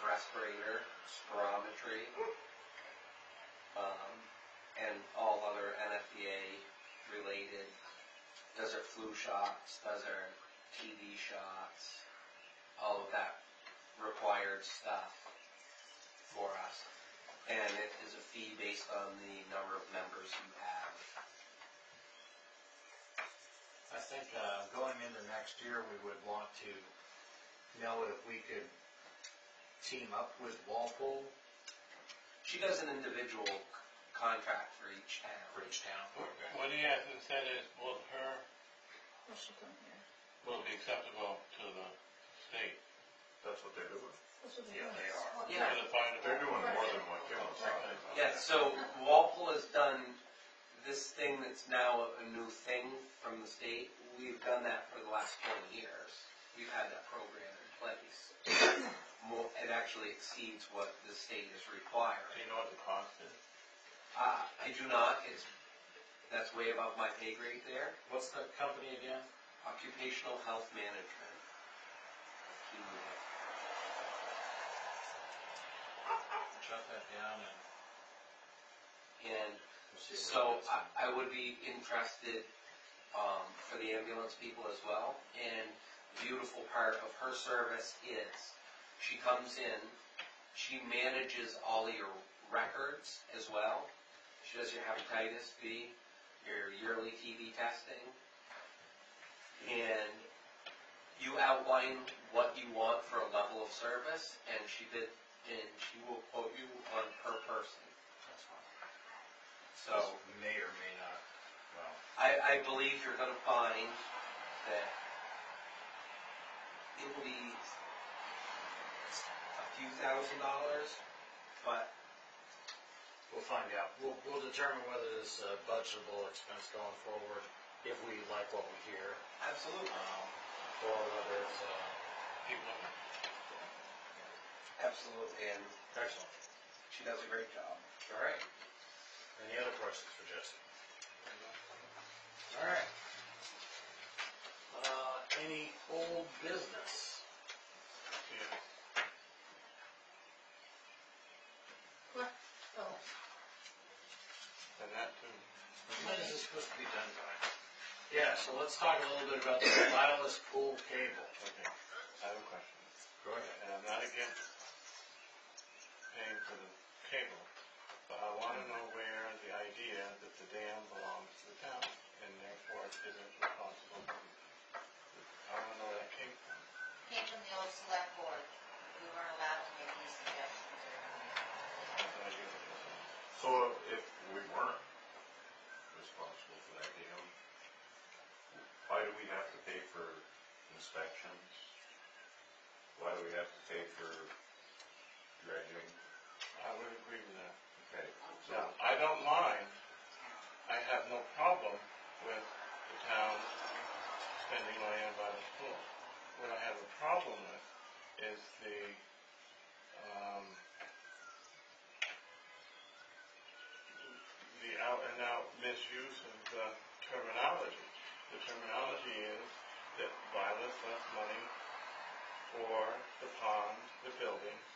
respirator, spirometry, and all other NFPA related desert flu shots, desert TB shots, all of that required stuff for us. And it is a fee based on the number of members you have. I think going into next year, we would want to know if we could team up with Walpole. She does an individual contract for each town. What he hasn't said is, will be acceptable to the state? That's what they're doing. Yeah, they are. Yeah. They're doing more than what Kim's saying. Yeah, so Walpole has done this thing that's now a new thing from the state. We've done that for the last 20 years. We've had that program in place. It actually exceeds what the state is requiring. Do you know what the cost is? I do not. That's way above my pay grade there. What's the company again? Occupational Health Management. Jot that down And so I would be interested for the ambulance people as well. And the beautiful part of her service is she comes in, she manages all of your records as well. She does your hepatitis B, your yearly TB testing, and you outline what you want for a level of service, and she will quote you on per person. That's fine. So may or may not. Well, I believe you're going to find that it will be a few $1,000s, but we'll find out. We'll determine whether this is a budgetable expense going forward if we like what we hear. absolutely. Or whether it's Keep looking. Absolutely, and excellent. she does a great job. All right. Any other questions for Jesse? All right. Any old business? Yeah. What? Oh. And that too. When is this supposed to be done by? Yeah, so let's talk a little bit about the wireless pool cable. Okay. I have a question. Go ahead. And I'm not against paying for the cable, but I want to know where the idea that the dam belongs to the town and therefore it isn't responsible. I want to know where that came from. Came from the old select board. We weren't allowed to make these suggestions or anything. That's what I do. So if we weren't responsible for that dam, why do we have to pay for inspections? Why do we have to pay for dredging? I would agree with that. Okay. So Now, I don't mind. I have no problem with the town spending money on vital pool. What I have a problem with is the out and out misuse of the terminology. The terminology is that Violet left money for the pond, the buildings,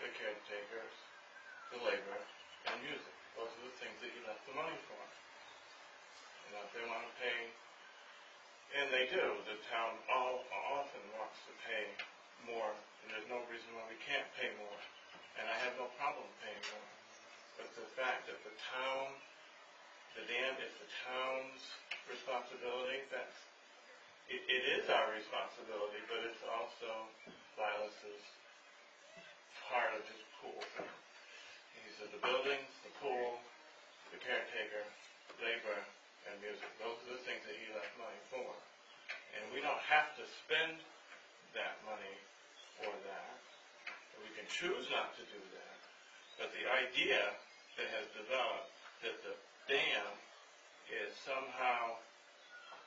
the caretakers, the labor, and music. Those are the things that you left the money for. And if they want to pay, and they do, the town often wants to pay more, and there's no reason why we can't pay more. And I have no problem paying more. But the fact that the town, the dam is the town's responsibility, it is our responsibility, but it's also Silas's part of his pool. He said the buildings, the pool, the caretaker, labor, and music. Those are the things that he left money for. And we don't have to spend that money for that. We can choose not to do that. But the idea that has developed that the dam is somehow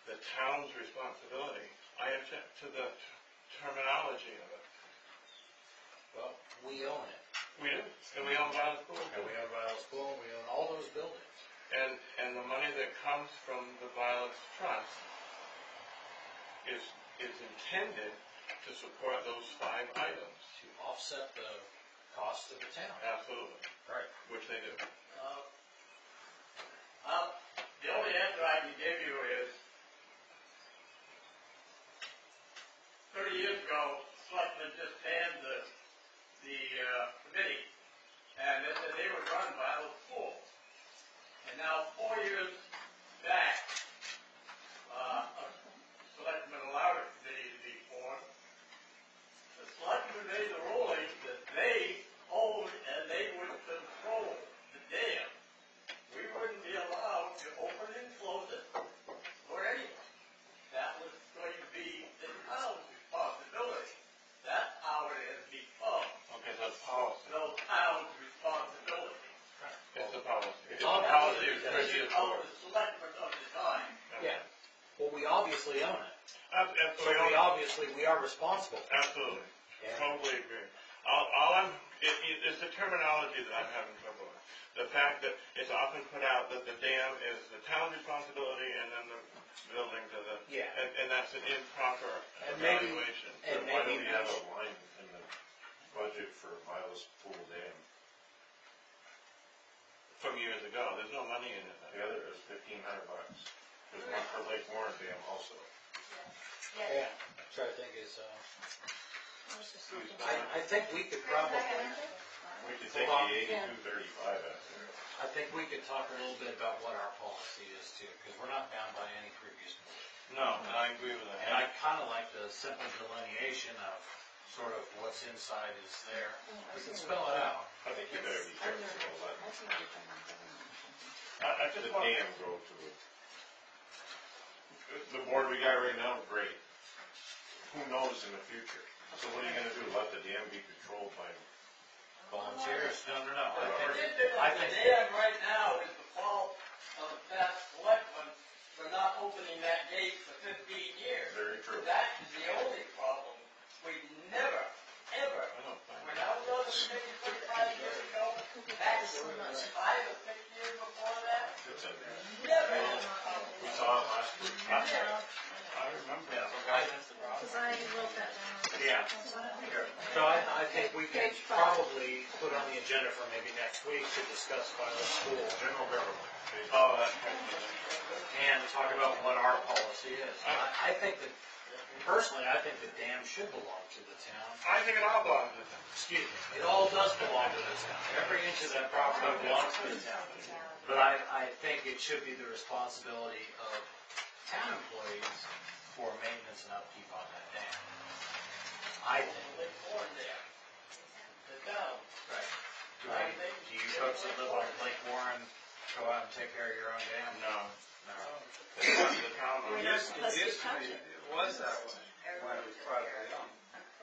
the town's responsibility, I object to the terminology of it. Well, we own it. We do, and we own Violet's Pool. And we own Violet's Pool, and we own all those buildings. And the money that comes from the Violet's Trust is intended to support those 5 items. To offset the cost to the town. Absolutely, Right. which they do. The only answer I can give you is 30 years ago, Selectmen just banned the committee, and they were run by a school. And now 4 years back, Selectmen allowed a committee to be formed. The Selectmen made the ruling that they owned and they would control the dam. We wouldn't be allowed to open and close it or anything. That was going to be the town's responsibility. That's how it has become Okay, so it's policy. the town's responsibility. It's the policy. It's all the policy of That was 30 years of forward. the Selectmen of the time. Yeah. Well, we obviously own it. So Absolutely. we are responsible. Absolutely. Yeah. Totally agree. It's the terminology that I'm having trouble with. The fact that it's often put out that the dam is the town's responsibility and then the buildings are the, Yeah. and that's an improper And maybe- evaluation. And Why do maybe we have a line in the budget for Miles Pool Dam? From years ago, there's no money in it. The other is $1,500. There's one for Lake Warren Dam also. Yes. Which I think is, I think we could probably, We could take the 8235 out there. I think we could talk a little bit about what our policy is too, because we're not bound by any previous policy. No, I agree with And that. I kind of like the simple delineation of sort of what's inside is there. We can spell it out. I think you better be careful about I the just want, dam go to the board we got right now, great. Who knows in the future? So what are you gonna do? Let the dam be controlled by Volunteers? No. I think the dam right now is the fault of the past Selectmen for not opening that gate for 15 years. very true. That is the only problem. We never, ever, I don't find when I was on the committee 35 years ago, back 5 or 6 years before that, It's in there. never had a problem. We saw it last week. I remember. Yeah. Because I wrote that down. Yeah. So I think we can probably put on the agenda for maybe next week to discuss Violet School General government. Oh, that's right. and talk about what our policy is. I think that, personally, I think the dam should belong to the town. I think it all belongs to them. Excuse me, it all does belong to the town. Every inch of that property belongs to the town. But I think it should be the responsibility of town employees for maintenance and upkeep on that dam. I think. Lake Warren Dam. The town. Right. Do you folks that live on Lake Warren go out and take care of your own dam? No. No. The town We're owns not it. supposed to touch it. It was that way when it was privately owned.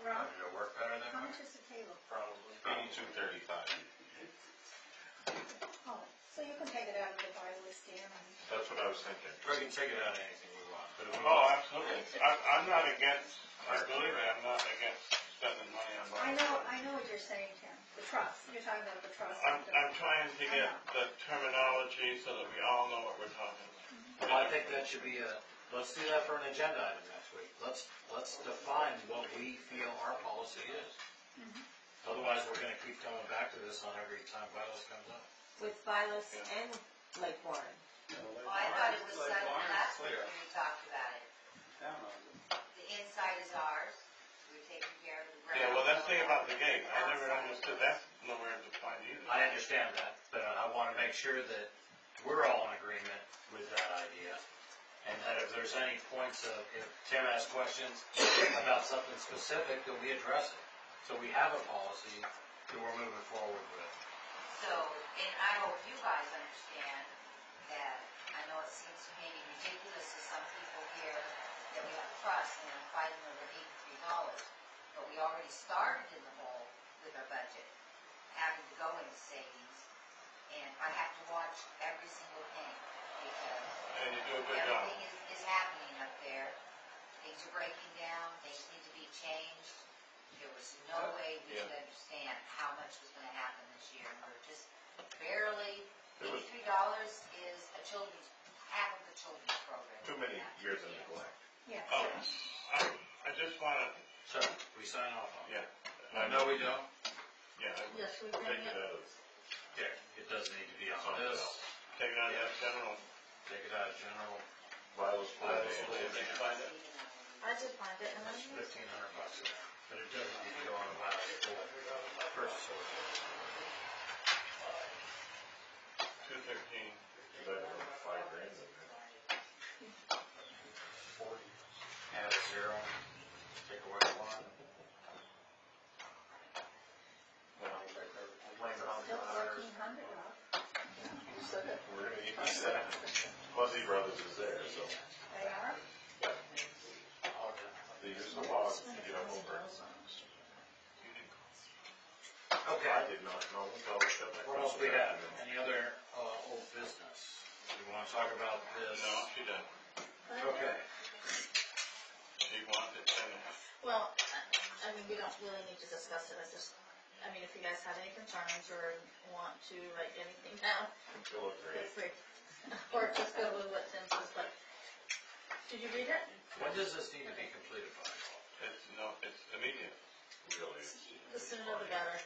Ron, Did it work better how than much is the table? Probably. 8235. Oh, so you can take it out of the Violet dam and. That's what I was thinking. We can take it out of anything we want, but if we Oh, want. absolutely. I'm not against, believe me, I'm not against spending money on I know what you're saying, Tim, the trust, you're talking about the trust. I'm trying to get the terminology so that we all know what we're talking about. Well, I think that should be let's do that for an agenda item next week. Let's define what we feel our policy is. Otherwise, we're gonna keep coming back to this on every time Violet comes up. With Violet and Lake Warren. Well, I thought it was Lake settled Warren's last week clear. when we talked about it. Town owns it. The inside is ours, we're taking care of the ground. Yeah, well, that's the thing about the gate. I never understood, that's nowhere defined either. I understand that, but I wanna make sure that we're all in agreement with that idea. And that if there's any points of, if Tim has questions about something specific, that we address it. So we have a policy that we're moving forward with. So, and I hope you guys understand that, I know it seems maybe ridiculous to some people here that we have trust and we're fighting over $83, but we already started in the hole with our budget, having to go into savings, and I have to watch every single penny, because And you do a good job. everything is happening up there. Things are breaking down, things need to be changed. There was no way we Yeah. could understand how much was gonna happen this year. We're just barely, There was $83 is half of the children's program. too many years of neglect. Yeah. I just wanna, So, we sign off on it. yeah. No, we don't. Yeah, I would Yes, we take bring it it. out of, Okay, it doesn't need to be on Something this. else. take it out of that general. Take it out of general. Violence. Violence. Did you find it? I did find it, and It's I, $1,500 there, but it doesn't need to go on the violence pool. Purchase order. 213. You better have $5,000 in there. 40. Add a zero. Take away one. Blame it on the still auditors. 1,400 off. We're gonna need that. Fuzzy Brothers is there, so They are? they use the log to get them over. Okay. I did not know until I looked at my. What else we have? Any other old business? You want to talk about this? No, she done. Okay. She wants it finished. Well, I mean, we don't really need to discuss it, I mean, if you guys have any concerns or want to write anything down, It'll look feel great. free. Or just go with what Tim says, but, did you read it? When does this need to be completed by? It's immediate. Really. The sooner the better.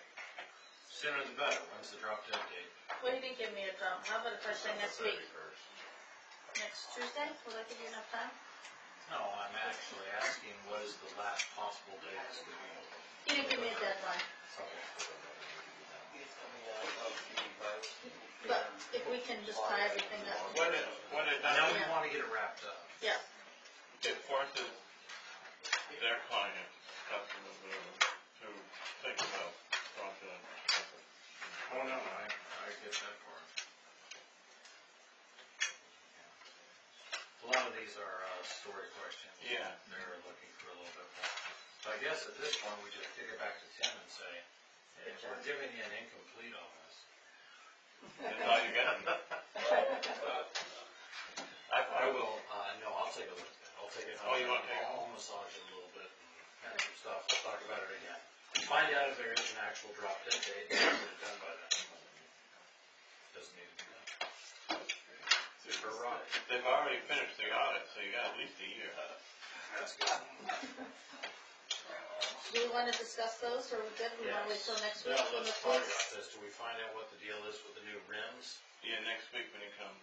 Sooner the better. When's the drop dead date? What do you think, give me a drum? How about if I say next week? 31st. Next Tuesday? Will that give you enough time? No, I'm actually asking what is the last possible date this could be. You didn't give me a deadline, Okay. but if we can just tie everything up. When it Now does, we want to get it wrapped up. Yeah, it forces their client, customers, to think about confidence. Oh, no, I get that part. A lot of these are story questions. Yeah. They're looking for a little bit more. So I guess at this point, we just kick it back to Tim and say, hey, we're giving you an incomplete on this. That's all you got. I will, no, I'll take a look at that. I'll take it home. Oh, you want to take it I'll massage it a little bit and have some stuff. We'll talk about it again. Find out if there is an actual drop dead date. Get it done by then. Doesn't need to be done. For Rob. They've already finished the audit, so you got at least a year. That's good. do we want to discuss those, or we good? We want to wait till next week? Yeah, when let's the talk police- about this. Do we find out what the deal is with the new rims? Yeah, next week when he comes.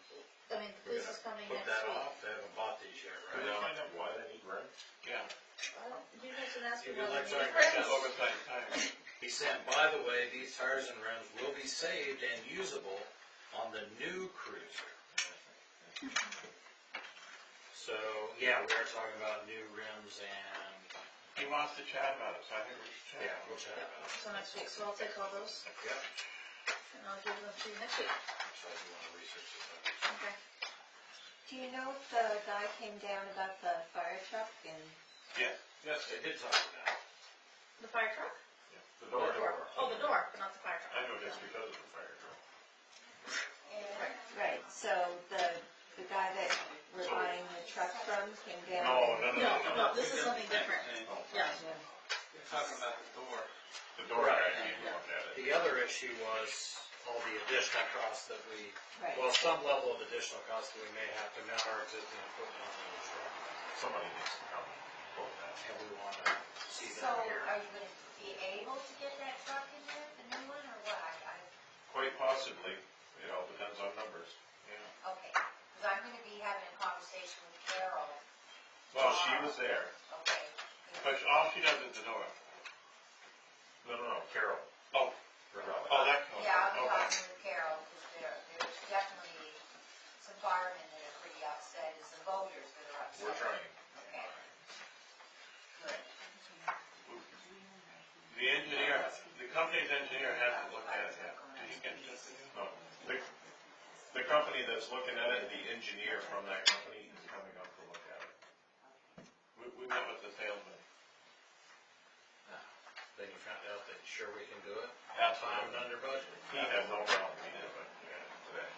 I mean, the police is coming Put next that week. off. They haven't bought these yet, Can we right? find out why they need rims? Yeah. You guys didn't ask me You about like the talking rims. about Oversight time. He said, by the way, these tires and rims will be saved and usable on the new cruiser. So, yeah, we are talking about new rims and, He wants to chat about it, so I think we should chat. yeah, we'll chat about it. So next week, so I'll take all those, Yep. and I'll give them to you next week. So if you want to research this. Okay. Do you know if the guy came down about the fire truck and? Yes. Yes, they did talk about it. The fire truck? The door. Oh, the door, but not the fire truck. I know It's this. because of the fire truck. Right, so the guy that we're buying the truck from came down? No, this is something different. Yeah. You're talking about the door. The door guy came to look at it. The other issue was all the additional costs that we, Right. well, some level of additional costs that we may have to mount our existing equipment on the new truck. Somebody needs to come and quote that. And we want to see So that here. are you gonna be able to get that truck in there, the new one, or what? Quite possibly, it all depends on numbers. Okay, because I'm gonna be having a conversation with Carol, Well, she was there. okay? But all she does is the door. No, Carol. Oh, oh, that comes. Yeah, I'll be Okay. talking with Carol, because there's definitely some firemen that are pretty upset, is the voters that are upset. We're trying. Okay. Good. The engineer, the company's engineer hasn't looked at it yet. Did he get this? No, the company that's looking at it, the engineer from that company is coming up to look at it. We met with the salesman. Then you found out that sure we can do it? Absolutely. Time and under budget. He has no problem, he did, but, today.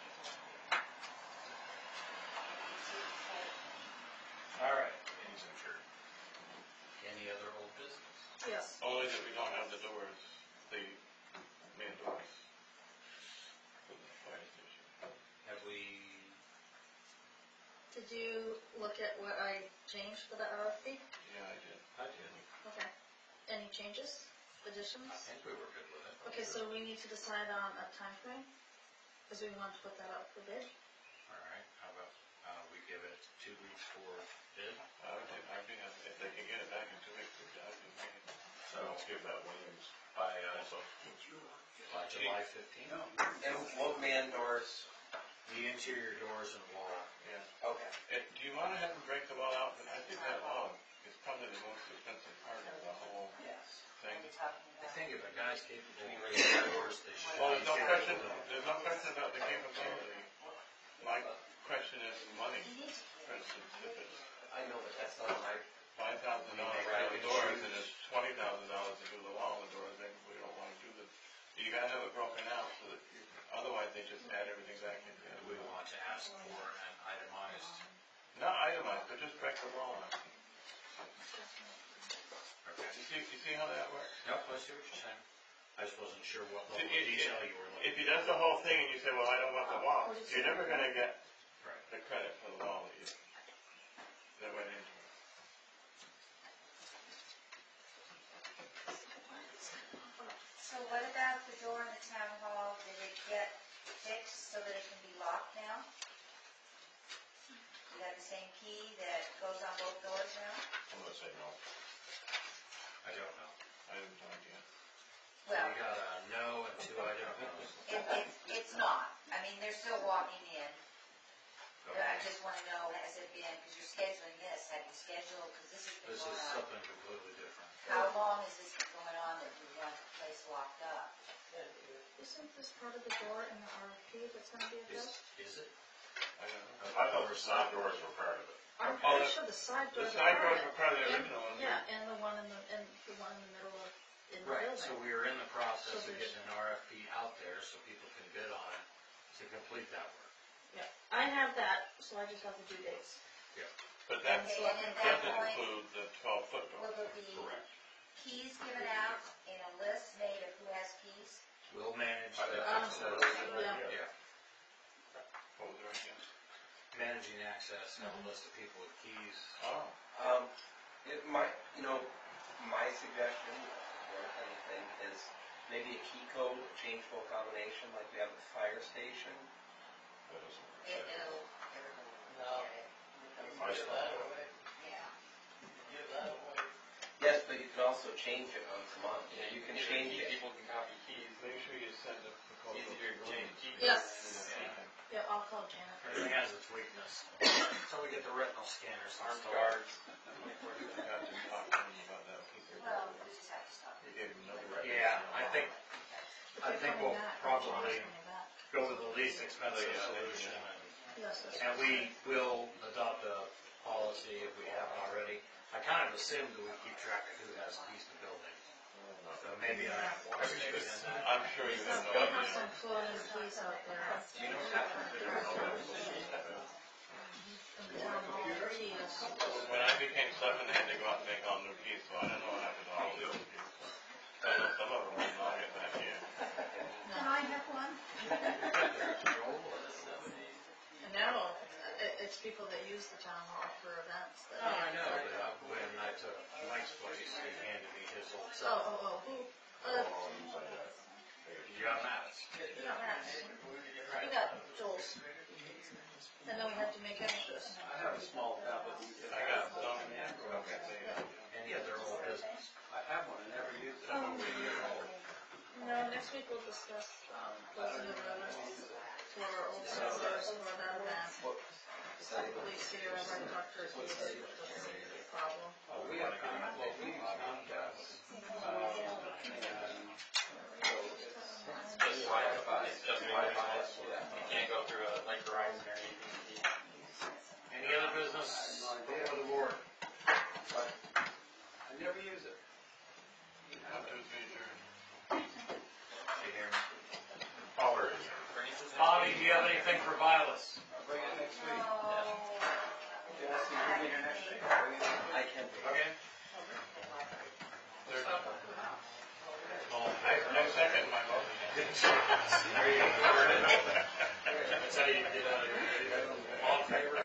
All right. And he's insured. Any other old business? Yes. Only that we don't have the doors, the main doors. For the fire station. Have we, Did you look at what I changed for the RFP? Yeah, I did. I did. Okay. Any changes? additions? I think we were good with it. Okay, so we need to decide on a time frame, because we want to put that out for bid. All right, how about, we give it 2 weeks for bid? I'd be, if they can get it back in 2 weeks, I'd be great. So let's give that Williams by, By July 15th? And what man doors? The interior doors and wall. Yeah. Okay. Do you wanna have them break the wall out? I think that wall is probably the most expensive part of the whole Yes. thing. I think if a guy's capable of raising doors, they should. Well, there's no be question, capable of- there's no question about the capability. My question is money, for instance, if it's I know that that's not my, $5,000 for the doors and it's $20,000 to do the wall and doors, then we don't wanna do this. You gotta have it broken out so that otherwise they just add everything back in. Do we want to ask for an itemized? Not itemized, but just break the wall out. Okay. You see how that works? Nope, I see what you're saying. I just wasn't sure what level of If- detail you were If looking he does the whole thing and you say, well, I don't want the wall, you're never gonna get for. Right. the credit for the wall that went into it. So what about the door in the town hall, did it get fixed so that it can be locked now? You got the same key that goes on both doors now? I'm gonna say no. I don't know. I have no idea. Well, We got a no and 2 I don't know. it's not, I mean, they're still walking in. I Okay. just wanna know, has it been, because you're scheduling this, have you scheduled, because this has been This going is on. something completely different. How long has this been going on that we want the place locked up? Isn't this part of the door in the RFP that's gonna be addressed? Is it? I don't know. I thought the side doors were part of it. I'm Oh, pretty sure the side The doors are side part doors of were part of the it. original one. Yeah, and the one in the middle of, in the Right, building. so we are in the process So of getting an RFP out there so people can bid on it to complete that work. Yeah, I have that, so I just have the due dates. But that Okay, and at that doesn't point, include the 12-foot door. will there be Correct. keys given out and a list made of who has keys? We'll manage I think the, that's a good yeah. idea. What was the right answer? managing access, have a list of people with keys. Oh. it might, my suggestion, or anything, is maybe a key code, a changeable combination like we have at the fire station. That isn't. It'll, No. My Give stuff. that away. yeah. Give that away. Yes, but you can also change it month to month. You can change it. People can copy keys. Make sure you send the proposal. Easier to change keys. Yes. Yeah, I'll call Janet. Everything has its weakness. Until we get the retinal scanners Armed installed. guards. We got to talk to him about that. Well, we just have to stop. We gave him another. Yeah, I think If they're we'll coming back, probably Jane's coming back. go with the least expensive solution. Yes, that's And we will adopt a policy if we haven't already. I kind of assumed that we keep track of who has keys to buildings. So maybe I should put in that. I'm sure you have no We have idea. some floating keys out there. You don't have to put it on. In the town hall keys. When I became 7, they had to go out and make all new keys, so I don't know what happened to all the old keys. I know some of them will not get back here. Can I have one? And now, it's people that use the town hall for events that. Oh, I know, but when I took Mike's place, he handed me his old cell. Who? John Mattis. Yeah, we got Joel's. And then we have to make extras. I have a small tablet. I got some, And yet they're all business. I have one, I never use it. No, next week we'll discuss, closing of revenues for old settlers for that event. Police here, I've already talked to her, it doesn't be a problem. We have, we use Comcast. Just Wi-Fi. Just Wi-Fi. You can't go through like Verizon or AT&T. Any other business for the board? I never use it. You hear me? Bobby, do you have anything for Violet? I'll bring it next week. Oh. Jesse, you'll be here next week. Bring it in. I can. Okay. All in favor? No second, my motion. There you go. That's how you get out of your video. All in favor?